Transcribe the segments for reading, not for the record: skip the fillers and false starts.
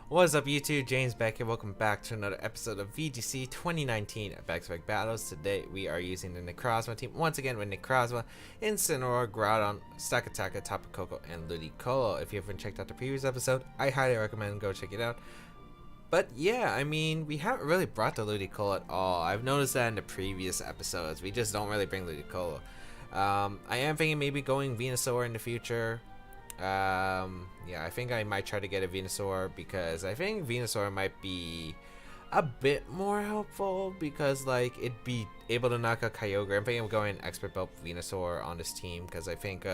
What is up YouTube, James back here, welcome back to another episode of VGC 2019 at Baek Battles. Today we are using the Necrozma team once again with Necrozma, Incineroar, Groudon, Stakataka, Tapu Koko, and Ludicolo. If you haven't checked out the previous episode, I highly recommend go check it out. But yeah, I mean, we haven't really brought the Ludicolo at all. I've noticed that in the previous episodes, we just don't really bring Ludicolo. I am thinking maybe going Venusaur in the future. Yeah, I think I might try to get a Venusaur because I think Venusaur might be a bit more helpful because like it'd be able to knock out Kyogre. I'm thinking of going Expert Belt Venusaur on this team because I think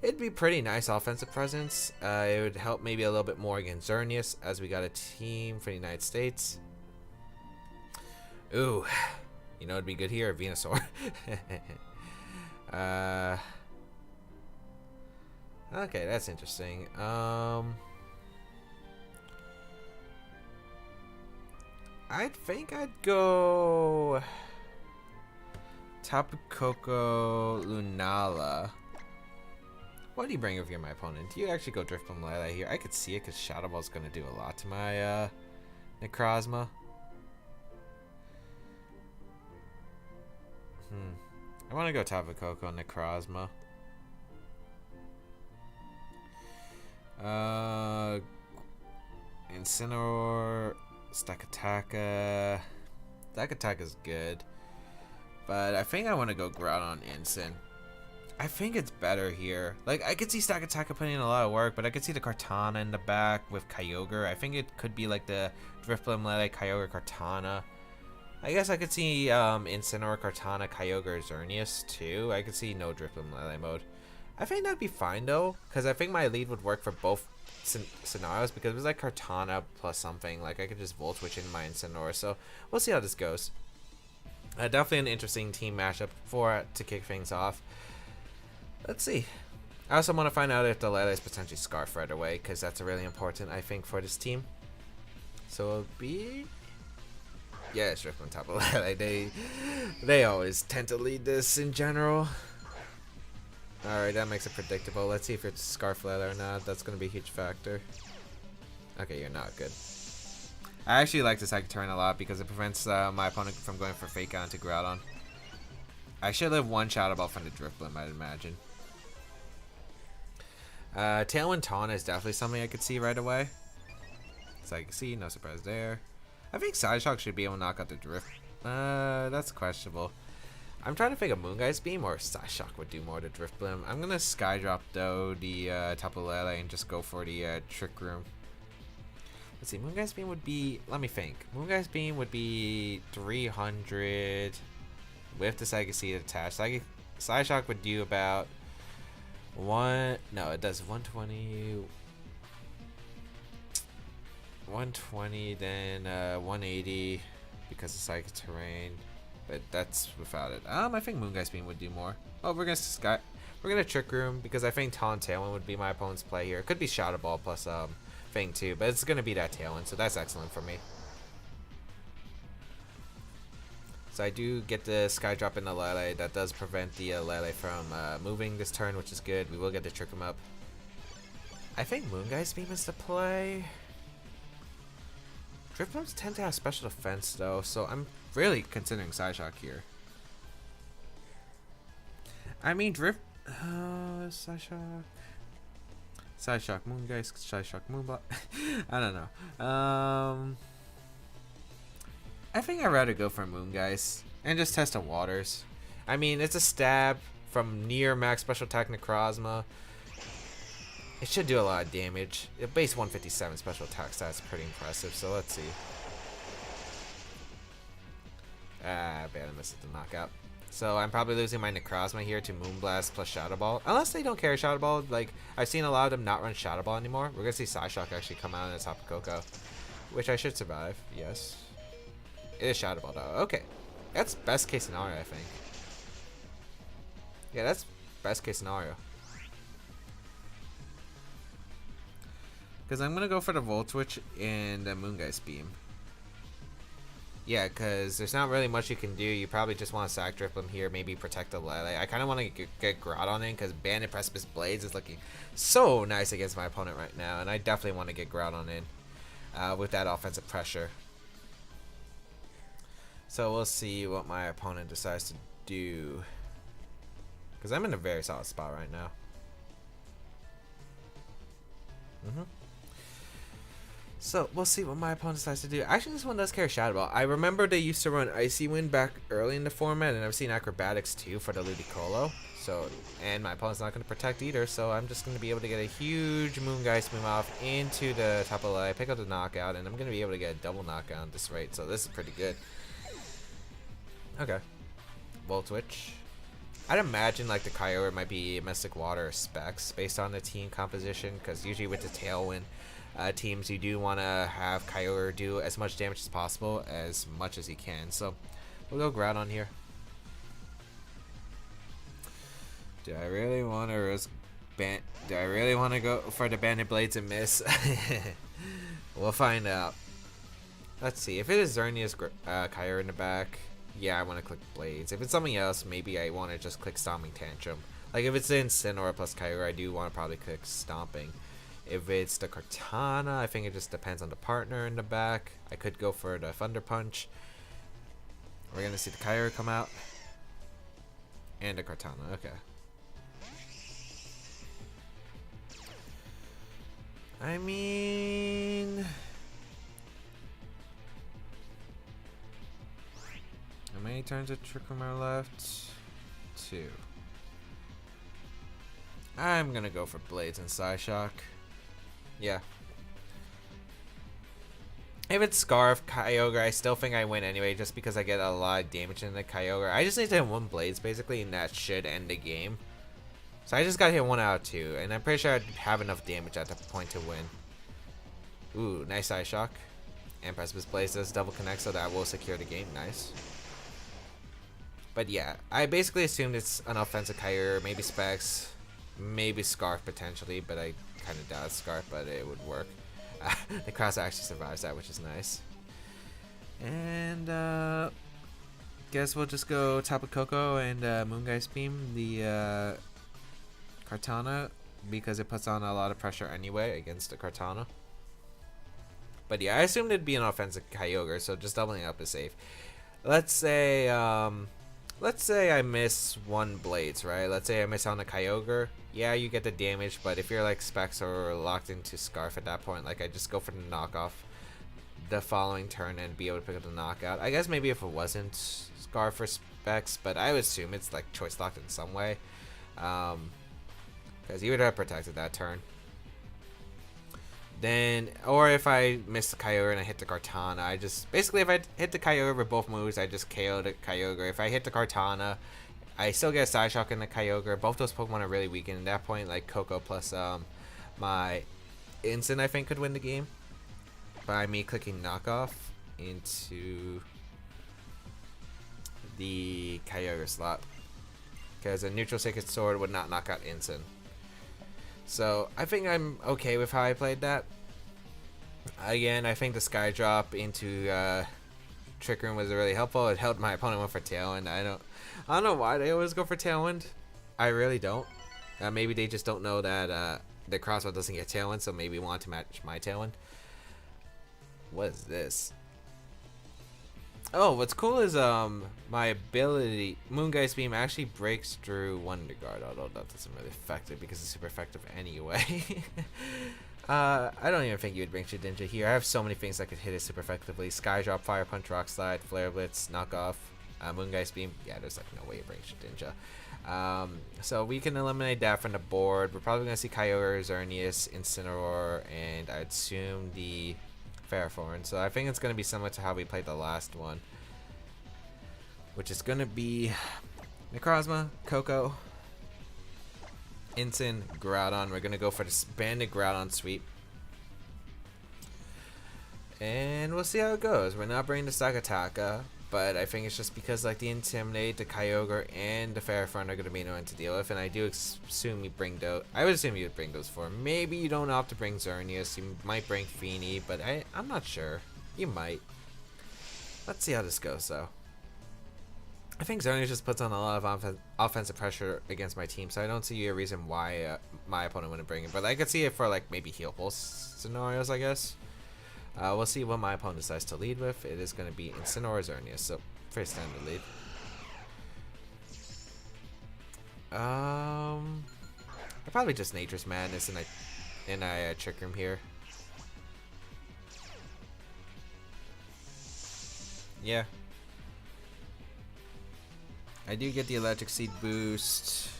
it'd be pretty nice offensive presence. It would help maybe a little bit more against Xerneas as we got a team for the United States. Ooh, you know it'd be good here, Venusaur. Okay, that's interesting. I think I'd go Tapu Koko, Lunala. What do you bring over here, my opponent? Do you actually go Drifblim and Sableye here? I could see it because Shadow Ball's going to do a lot to my Necrozma. I want to go Tapu Koko and Necrozma. Incineroar, Stakataka. Stakataka's good, but I think I want to go Groudon Incin. I think it's better here. Like, I could see Stakataka putting in a lot of work, but I could see the Kartana in the back with Kyogre. I think it could be like the Drifblim, Kyogre, Kartana. I guess I could see Incineroar, Kartana, Kyogre, Xerneas too. I could see no Drifblim mode. I think that'd be fine though, because I think my lead would work for both scenarios because it was like Kartana plus something. Like I could just Volt Switch in my Incineroar, so we'll see how this goes. Definitely an interesting team matchup to kick things off. Let's see. I also want to find out if the Lele is potentially Scarf right away because that's really important, I think, for this team. So it'll be... yeah, it's Drift on top of Lele. They always tend to lead this in general. Alright, that makes it predictable. Let's see if it's Scarf Leather or not. That's going to be a huge factor. Okay, you're not good. I actually like this Psychic Terrain a lot because it prevents my opponent from going for Fake Out into Groudon. I should have one Shadow Ball from the Drifblim, I'd imagine. Tailwind Taunt is definitely something I could see right away. So I can see, no surprise there. I think Psyshock should be able to knock out the Drift. That's questionable. I'm trying to think of Moongeist Beam or Psyshock would do more to Drifblim. I'm gonna Skydrop though the Tapu Lele and just go for the Trick Room. Let's see, Moongeist Beam would be, let me think. Moongeist Beam would be 300 with the Psychic Seed attached. Psyshock would do about it does 120, 120, then 180 because of Psychic Terrain. But that's without it. I think Moongeist Beam would do more. Oh, we're gonna Trick Room because I think Taunt Tailwind would be my opponent's play here. It could be Shadow Ball plus thing too, but it's gonna be that Tailwind, so that's excellent for me. So I do get the Sky Drop in the Lele. That does prevent the Lele from moving this turn, which is good. We will get to Trick him up. I think Moongeist Beam is the play. Drifblims tend to have special defense though, so I'm really considering Psyshock here. I mean Psyshock, Moongeist, Psyshock, Moonblock. I don't know. I think I'd rather go for Moongeist and just test the waters. I mean, it's a stab from near max special attack Necrozma. It should do a lot of damage. Base 157 special attack stats pretty impressive, so let's see. Bad, I missed the knockout. So I'm probably losing my Necrozma here to Moonblast plus Shadow Ball. Unless they don't carry Shadow Ball. Like, I've seen a lot of them not run Shadow Ball anymore. We're going to see Psyshock actually come out in the Tapu Koko, which I should survive, yes. It is Shadow Ball though. Okay. That's best case scenario, I think. Yeah, that's best case scenario. Because I'm going to go for the Volt Switch and the Moongeist Beam. Yeah, because there's not really much you can do. You probably just want to sack Drifblim here, maybe protect the Lele. I kind of want to get Groudon in because Bandit Precipice Blades is looking so nice against my opponent right now, and I definitely want to get Groudon in. with that offensive pressure. So we'll see what my opponent decides to do, because I'm in a very solid spot right now. So we'll see what my opponent decides to do. Actually, this one does carry Shadow Ball. I remember they used to run Icy Wind back early in the format, and I've seen Acrobatics too for the Ludicolo. So, and my opponent's not going to protect either, so I'm just going to be able to get a huge Moongeist move off into the top of the line, pick up the knockout, and I'm going to be able to get a double knockout at this rate. So this is pretty good. Okay. Volt Switch. I'd imagine like the Kyogre might be Mystic Water or Specs based on the team composition, because usually with the Tailwind teams, you do want to have Kyogre do as much damage as possible, as much as he can. So we'll go Groudon here. Do I really want to risk Do I really want to go for the Bandit Blades and miss? We'll find out. Let's see. If it is Xerneas Kyogre in the back, yeah, I want to click Blades. If it's something else, maybe I want to just click Stomping Tantrum. Like if it's Incineroar plus Kyogre, I do want to probably click Stomping. If it's the Kartana, I think it just depends on the partner in the back. I could go for the Thunder Punch. We're going to see the Kyogre come out. And the Kartana, okay. I mean... how many turns of Trick Room are left? 2. I'm going to go for Blades and Psyshock. Yeah. If it's Scarf, Kyogre, I still think I win anyway, just because I get a lot of damage in the Kyogre. I just need to hit 1 Blades, basically, and that should end the game. So I just got to hit 1 out of 2, and I'm pretty sure I'd have enough damage at that point to win. Ooh, nice Psyshock. And Precipice Blaze does double connect, so that will secure the game. Nice. But yeah, I basically assumed it's an offensive Kyogre, maybe Specs, maybe Scarf potentially, but I kind of doubt Scarf, but it would work. The cross actually survives that, which is nice. And guess we'll just go Tapu Koko and Moongeist Beam the Kartana, because it puts on a lot of pressure anyway against the Kartana. But yeah, I assumed it'd be an offensive Kyogre, so just doubling up is safe. Let's say I miss 1 Blades, right? Let's say I miss on the Kyogre. Yeah, you get the damage, but if you're like Specs or locked into Scarf at that point, like I just go for the knockoff the following turn and be able to pick up the knockout. I guess maybe if it wasn't Scarf or Specs, but I would assume it's like choice locked in some way. Because he would have protected that turn. Then, or if I miss the Kyogre and I hit the Kartana, I just, basically if I hit the Kyogre with both moves, I just KO the Kyogre. If I hit the Kartana, I still get a Psyshock in the Kyogre. Both those Pokemon are really weak, and at that point, like Koko plus my Instant, I think, could win the game by me clicking knockoff into the Kyogre slot, because a neutral Sacred Sword would not knock out Instant. So I think I'm okay with how I played that. Again, I think the Sky Drop into Trick Room was really helpful. It helped my opponent went for Tailwind. I don't know why they always go for Tailwind. I really don't. Maybe they just don't know that the Crossbow doesn't get Tailwind, so maybe want to match my Tailwind. What is this? Oh, what's cool is my ability, Moongeist Beam, actually breaks through Wonder Guard, although that doesn't really affect it because it's super effective anyway. I don't even think you would bring Shedinja here. I have so many things that could hit it super effectively. Sky Drop, Fire Punch, Rock Slide, Flare Blitz, Knockoff, Moongeist Beam. Yeah, there's like no way you bring Shedinja. So we can eliminate that from the board. We're probably going to see Kyogre, Xerneas, Incineroar, and I'd assume the Ferrothorn. So I think it's going to be similar to how we played the last one, which is going to be Necrozma, Koko, Incin, Groudon. We're going to go for the Banded Groudon sweep, and we'll see how it goes. We're not bringing the Sakataka, but I think it's just because like the Intimidate, the Kyogre, and the Ferrothorn are going to be annoying to deal with, and I do assume you bring those. I would assume you would bring those for. Maybe you don't opt to bring Xerneas. You might bring Feeny, but I'm not sure. You might. Let's see how this goes, though. I think Xerneas just puts on a lot of offensive pressure against my team, so I don't see a reason why my opponent wouldn't bring it. But I could see it for like maybe Heal Pulse scenarios, I guess. We'll see what my opponent decides to lead with. It is going to be Incineroar or Xerneas, so pretty standard lead. I probably just Nature's Madness and I Trick Room here. Yeah. I do get the Electric Seed boost.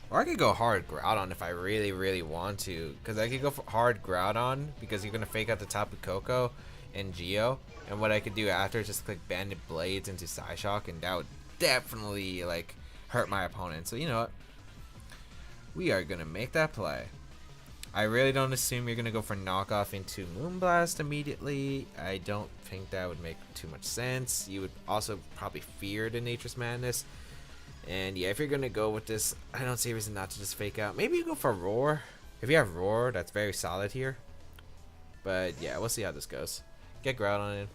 Or I could go hard Groudon if I really, really want to. Because I could go for hard Groudon because you're going to fake out the top of Coco and Geo. And what I could do after is just click Banded Blades into Psyshock, and that would definitely like hurt my opponent. So you know what? We are going to make that play. I really don't assume you're going to go for knockoff into Moonblast immediately. I don't think that would make too much sense. You would also probably fear the Nature's Madness. And yeah, if you're going to go with this, I don't see a reason not to just fake out. Maybe you go for Roar. If you have Roar, that's very solid here. But yeah, we'll see how this goes. Get Groudon in.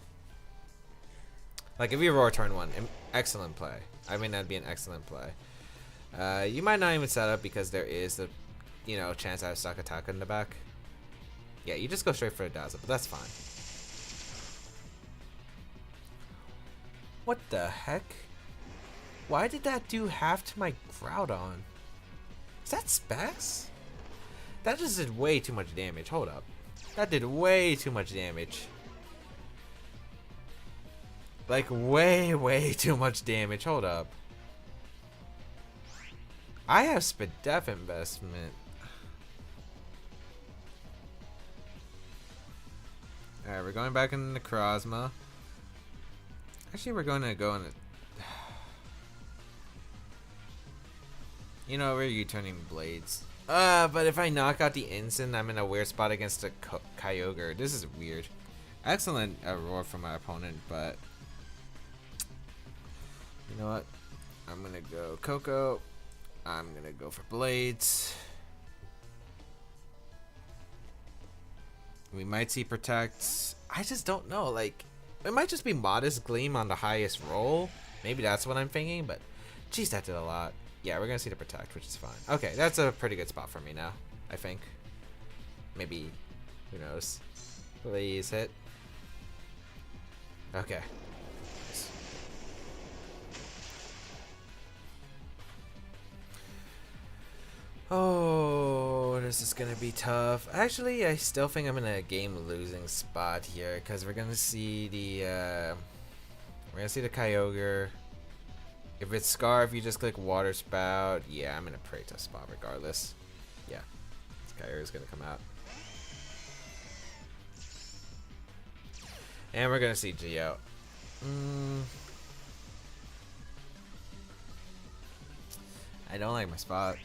Like if you Roar turn 1, excellent play. I mean, that'd be an excellent play. You might not even set up because there is the chance I have Stuck Attack in the back. Yeah, you just go straight for a Dazzle, but that's fine. What the heck? Why did that do half to my Groudon? Is that Specs? That just did way too much damage. Hold up. That did way too much damage. Like way too much damage. Hold up. I have Spadef investment. Alright, we're going back into Necrozma. Actually, we're going to go in. You know, we're U-turning Blades. But if I knock out the Instant, I'm in a weird spot against a Kyogre. This is weird. Excellent Roar from my opponent, but you know what? I'm gonna go Coco. I'm gonna go for Blades. We might see Protect. I just don't know. Like, it might just be Modest Gleam on the highest roll. Maybe that's what I'm thinking, but geez, that did a lot. Yeah, we're gonna see the Protect, which is fine. Okay, that's a pretty good spot for me now, I think. Maybe, who knows? Please hit. Okay. Oh, this is gonna be tough. Actually, I still think I'm in a game-losing spot here because we're gonna see the Kyogre. If it's Scarf, you just click Water Spout. Yeah, I'm in a pretty tough spot regardless. Yeah, this Kyogre is gonna come out, and we're gonna see Geo. I don't like my spot.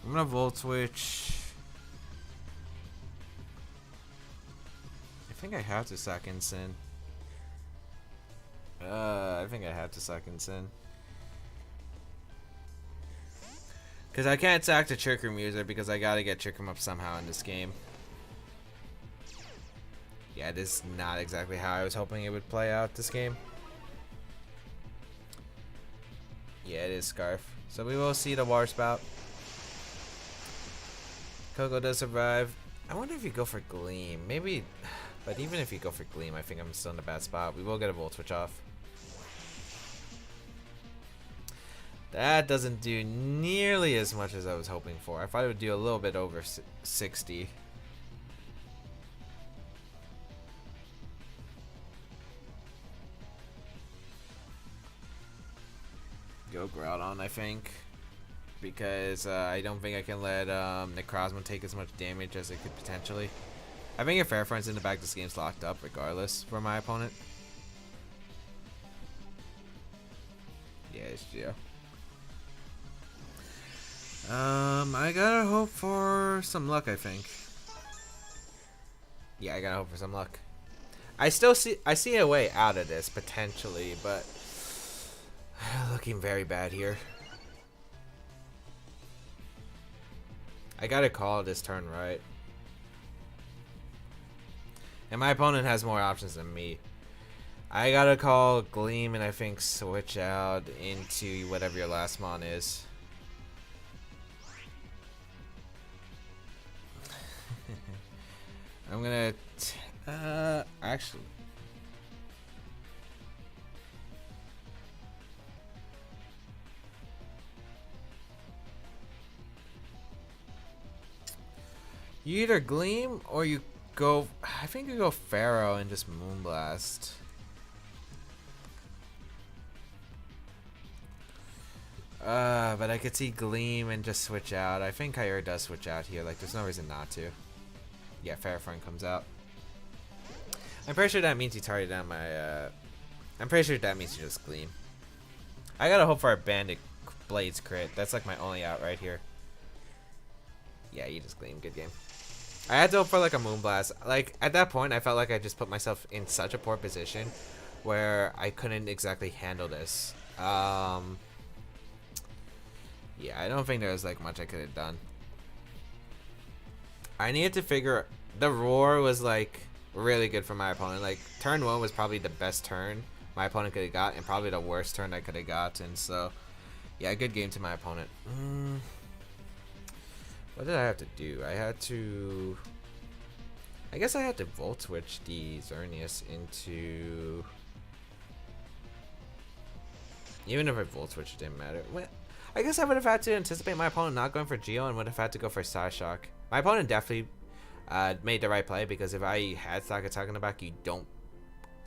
I'm gonna Volt Switch. I think I have to sack Incin. I think I have to sack Incin. Because I can't sack the Trick Room user because I gotta get Trick Room up somehow in this game. Yeah, this is not exactly how I was hoping it would play out this game. Yeah, it is Scarf. So we will see the Water Spout. Coco does survive. I wonder if you go for Gleam. Maybe, but even if you go for Gleam, I think I'm still in a bad spot. We will get a Volt Switch off. That doesn't do nearly as much as I was hoping for. I thought it would do a little bit over 60. Go Groudon, I think. Because I don't think I can let Necrozma take as much damage as it could potentially. I think if Fairfront's in the back, this game's locked up regardless for my opponent. Yeah, it's Geo. I gotta hope for some luck, I think. Yeah, I gotta hope for some luck. I see a way out of this potentially, but looking very bad here. I gotta call this turn right. And my opponent has more options than me. I gotta call Gleam and I think switch out into whatever your last mon is. I'm gonna actually. You either Gleam or you go. I think you go Pharaoh and just Moonblast. But I could see Gleam and just switch out. I think Kyurem does switch out here. Like, there's no reason not to. Yeah, Ferrothorn comes out. I'm pretty sure that means you target down my. I'm pretty sure that means you just Gleam. I gotta hope for a Bandit Blades crit. That's like my only out right here. Yeah, you just Gleam. Good game. I had to hope for like a Moonblast. Like, at that point, I felt like I just put myself in such a poor position where I couldn't exactly handle this. Yeah, I don't think there was like much I could have done. I needed to figure. The Roar was like really good for my opponent. Like, turn 1 was probably the best turn my opponent could have got, and probably the worst turn I could have gotten. So, yeah, good game to my opponent. What did I have to do? I had to. I guess I had to Volt Switch the Xerneas into. Even if I Volt Switch, it didn't matter. I guess I would have had to anticipate my opponent not going for Geo and would have had to go for Psyshock. My opponent definitely made the right play, because if I had Stock Attack in the back, you don't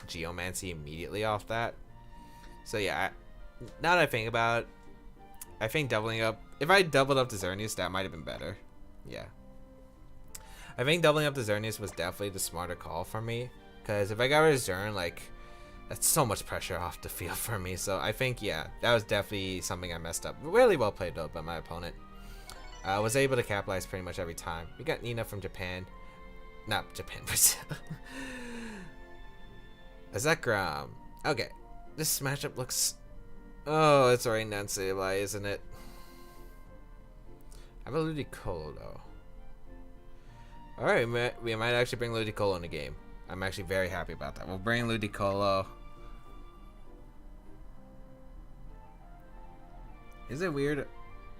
Geomancy immediately off that. So yeah, now that I think about it, I think doubling up. If I doubled up the Xerneas, that might have been better. Yeah. I think doubling up the Xerneas was definitely the smarter call for me, because if I got rid of Xern, like, that's so much pressure off the field for me. So I think, yeah, that was definitely something I messed up. Really well played though by my opponent. I was able to capitalize pretty much every time. We got Nina from Japan. Not Japan, Brazil. Zekrom. Okay. This matchup looks... Oh, it's Rain Down Sableye, isn't it? I have a Ludicolo though. Alright, we might actually bring Ludicolo in the game. I'm actually very happy about that. We'll bring Ludicolo. Is it weird?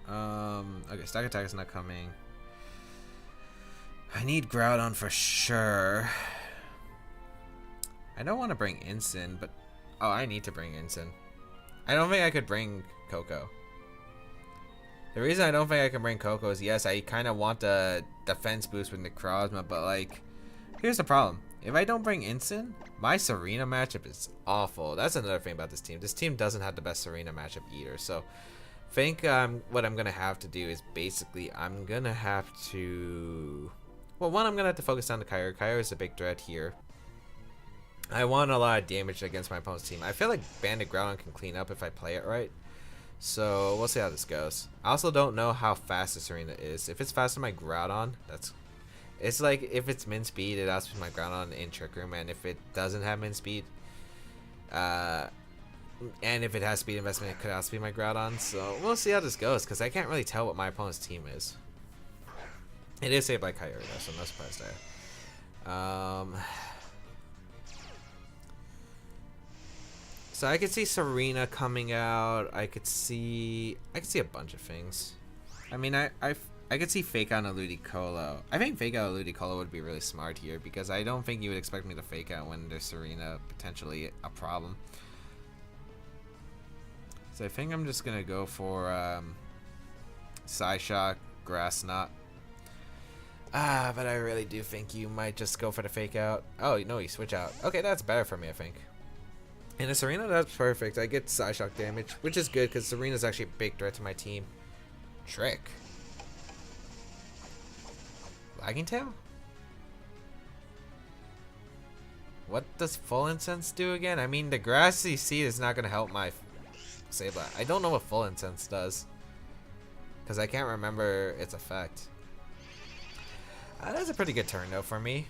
Okay, Stock Attack is not coming. I need Groudon for sure. I don't want to bring Incin, but... Oh, I need to bring Incin. I don't think I could bring Coco. The reason I don't think I can bring Coco is, yes, I kind of want the defense boost with Necrozma, but, like, here's the problem. If I don't bring Incin, my Serena matchup is awful. That's another thing about this team. This team doesn't have the best Serena matchup either. So, I think what I'm going to have to do is basically I'm going to have to... Well, one, I'm going to have to focus on the Kyurem. Kyurem is a big threat here. I want a lot of damage against my opponent's team. I feel like Bandit Groudon can clean up if I play it right. So, we'll see how this goes. I also don't know how fast the Serena is. If it's faster than my Groudon, that's... It's like, if it's min speed, it outspeeds my Groudon in Trick Room, and if it doesn't have min speed, and if it has speed investment, it could outspeed my Groudon. So we'll see how this goes, because I can't really tell what my opponent's team is. It is saved by Kyurem, though, so no surprise there. So I could see Serena coming out. I could see a bunch of things. I mean, I could see Fake Out a Ludicolo. I think Fake Out a Ludicolo would be really smart here, because I don't think you would expect me to Fake Out when there's Serena potentially a problem. So I think I'm just going to go for Psyshock, Grass Knot. But I really do think you might just go for the Fake Out. Oh, no, you switch out. Okay, that's better for me, I think. And the Serena, that's perfect. I get Psyshock damage, which is good, because Serena's actually a big threat to my team. Trick. Lagging Tail? What does Full Incense do again? I mean, the Grassy Seed is not going to help my Sableye. I don't know what Full Incense does, because I can't remember its effect. That's a pretty good turn, though, for me.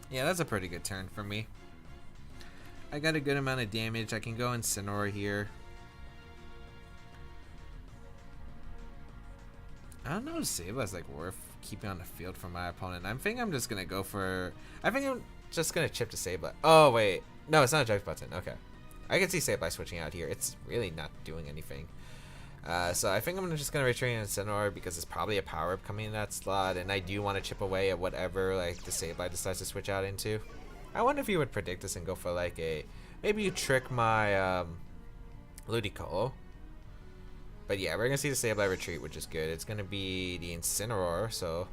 Yeah, that's a pretty good turn for me. I got a good amount of damage. I can go Incineroar here. I don't know if Sableye's like worth keeping on the field for my opponent. I think I'm just gonna go for... I think I'm just gonna chip to Sableye. Oh, wait. No, it's not a Judge button. Okay. I can see Sableye switching out here. It's really not doing anything. So I think I'm just gonna retrain Incineroar because it's probably a power up coming in that slot, and I do want to chip away at whatever like the Sableye decides to switch out into. I wonder if you would predict this and go for like a maybe you trick my Ludicolo. But yeah, we're gonna see the Sableye retreat, which is good. It's gonna be the Incineroar, so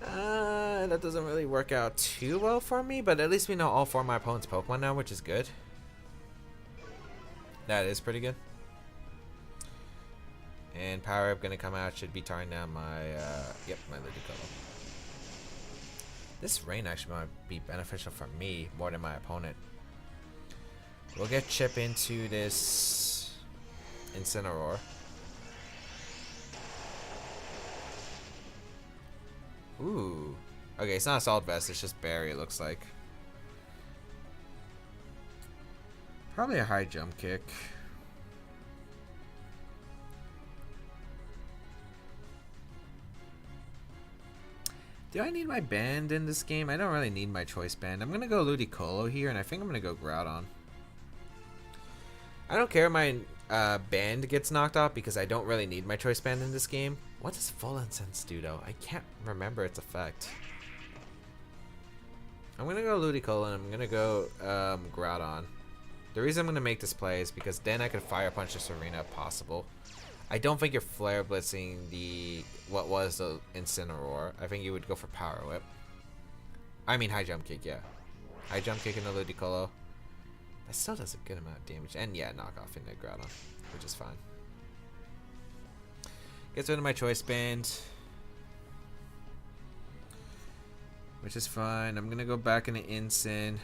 that doesn't really work out too well for me. But at least we know all 4 of my opponent's Pokemon now, which is good. That is pretty good. And power up gonna come out, should be tarring down my my Ludicolo. This rain actually might be beneficial for me more than my opponent. We'll get Chip into this Incineroar. Ooh. Okay, it's not Assault Vest, it's just Berry, it looks like. Probably a high jump kick. Do I need my band in this game? I don't really need my choice band. I'm gonna go Ludicolo here, and I think I'm gonna go Groudon. I don't care if my band gets knocked off because I don't really need my choice band in this game. What does Full Incense do though? I can't remember its effect. I'm gonna go Ludicolo and I'm gonna go Groudon. The reason I'm gonna make this play is because then I could Fire Punch this arena if possible. I don't think you're Flare Blitzing the what was the Incineroar. I think you would go for Power Whip. I mean High Jump Kick, yeah. High Jump Kick in the Ludicolo. That still does a good amount of damage. And yeah, knock off into Groudon, which is fine. Gets rid of my choice band, which is fine. I'm gonna go back into Incin.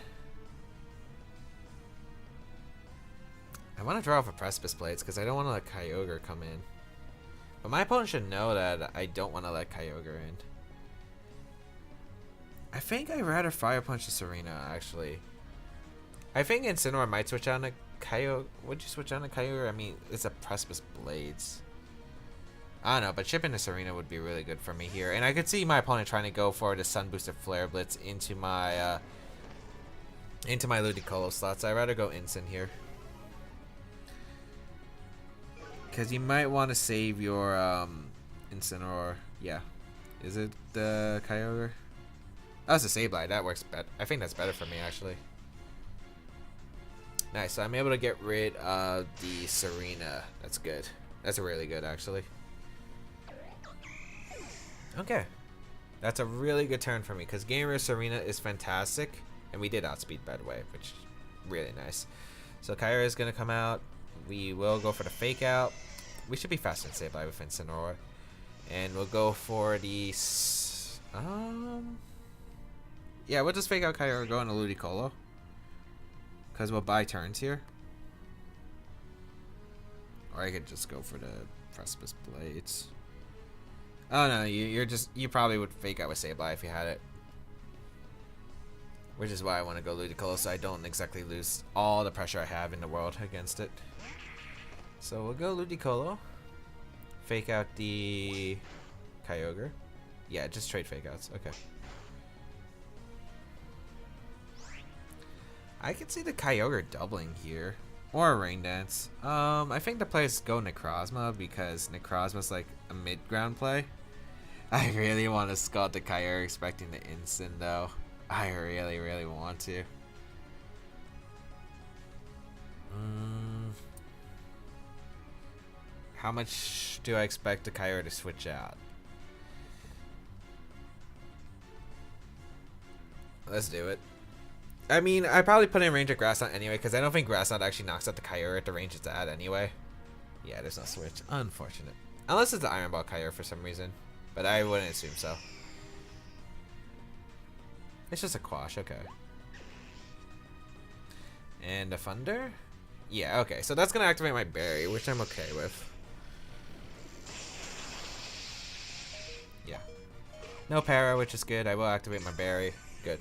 I want to draw off a Precipice Blades because I don't want to let Kyogre come in. But my opponent should know that I don't want to let Kyogre in. I think I'd rather Fire Punch the Serena, actually. I think Incineroar might switch out to Kyogre. Would you switch out to Kyogre? I mean, it's a Precipice Blades. I don't know, but chipping the Serena would be really good for me here. And I could see my opponent trying to go for the Sun Boosted Flare Blitz into my Ludicolo slot. So I'd rather go Incin here. Because you might want to save your Incineroar. Yeah. Is it the Kyogre? Oh, it's a Sableye. That works better. I think that's better for me, actually. Nice. So I'm able to get rid of the Serena. That's good. That's really good, actually. Okay. That's a really good turn for me. Because getting rid of Serena is fantastic. And we did outspeed Bedway, which is really nice. So Kyogre is going to come out. We will go for the Fake Out. We should be faster than Sableye with Incineroar. And we'll go for the... yeah, we'll just Fake Out Kyogre, go into Ludicolo. Because we'll buy turns here. Or I could just go for the Precipice Blades. Oh no, you probably would Fake Out with Sableye if you had it. Which is why I want to go Ludicolo, so I don't exactly lose all the pressure I have in the world against it. So we'll go Ludicolo. Fake out the Kyogre. Yeah, just trade Fake Outs. Okay. I could see the Kyogre doubling here. Or a Rain Dance. I think the plays go Necrozma because Necrozma's like a mid-ground play. I really want to Scald the Kyogre expecting the Incin though. I really, really want to. How much do I expect the Kyogre to switch out? Let's do it. I mean, I probably put in range of Grass Knot anyway, because I don't think Grass Knot actually knocks out the Kyogre at the range it's at anyway. Yeah, there's no switch. Unfortunate. Unless it's the Iron Ball Kyogre for some reason. But I wouldn't assume so. It's just a Quash, okay. And a Thunder? Yeah, okay. So that's going to activate my Berry, which I'm okay with. Yeah. No Para, which is good. I will activate my Berry. Good.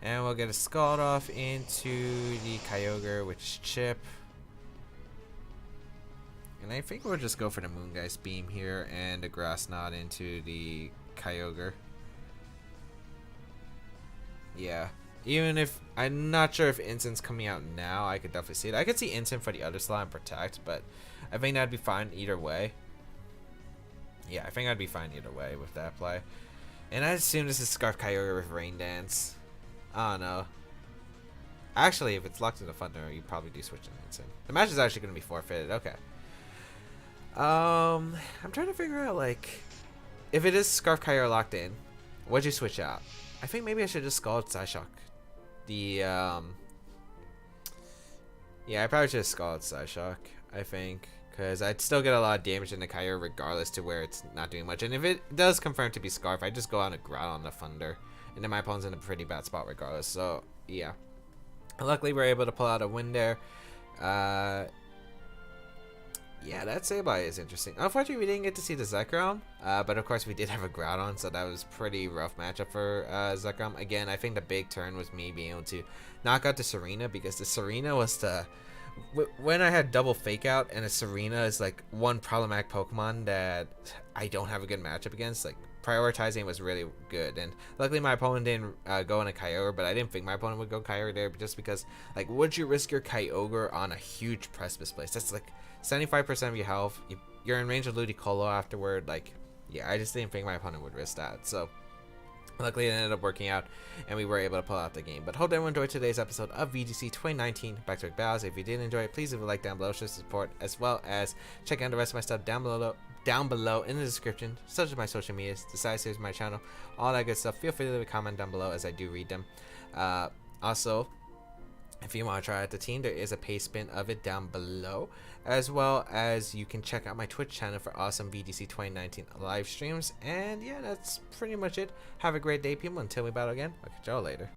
And we'll get a Scald off into the Kyogre, which is Chip. And I think we'll just go for the Moongeist Beam here and a Grass Knot into the Kyogre. Yeah. Even if I'm not sure if Instin's coming out now, I could definitely see it. I could see Instant for the other slot and Protect, but I think that'd be fine either way. Yeah, I think I'd be fine either way with that play. And I assume this is Scarf Kyogre with Rain Dance. I don't know. Actually, if it's locked into Thunder, you probably do switch to Instant. The match is actually going to be forfeited. Okay. I'm trying to figure out, like, if it is Scarf Kyogre locked in, what'd you switch out? I think maybe I should just Scald Psyshock. Yeah, I probably should have Scald Psyshock, I think. Because I'd still get a lot of damage in the Kyogre regardless to where it's not doing much. And if it does confirm to be Scarf, I just go on a Growl on the Thunder. And then my opponent's in a pretty bad spot regardless. So, yeah. Luckily, we're able to pull out a win there. Yeah, that Sableye is interesting. Unfortunately, we didn't get to see the Zekrom. But of course, we did have a Groudon, so that was pretty rough matchup for Zekrom. Again, I think the big turn was me being able to knock out the Serena, because the Serena was the... When I had double Fake Out, and a Serena is like one problematic Pokemon that I don't have a good matchup against, like prioritizing was really good. And luckily my opponent didn't go in a Kyogre, but I didn't think my opponent would go Kyogre there, just because, like, would you risk your Kyogre on a huge precipice place? That's like 75% of your health. You're in range of Ludicolo afterward. Like, yeah, I just didn't think my opponent would risk that. So luckily it ended up working out, and we were able to pull out the game. But hope everyone enjoyed today's episode of VGC 2019 Back to Baek Battles. If you did enjoy it, please leave a like down below, show support, as well as check out the rest of my stuff down below in the description, such as my social medias, the side series of my channel, all that good stuff. Feel free to leave a comment down below, as I do read them. Also, if you want to try out the team, there is a paste spin of it down below, as well as you can check out my Twitch channel for awesome VGC 2019 live streams. And yeah, that's pretty much it. Have a great day, people. Until we battle again, I'll catch y'all later.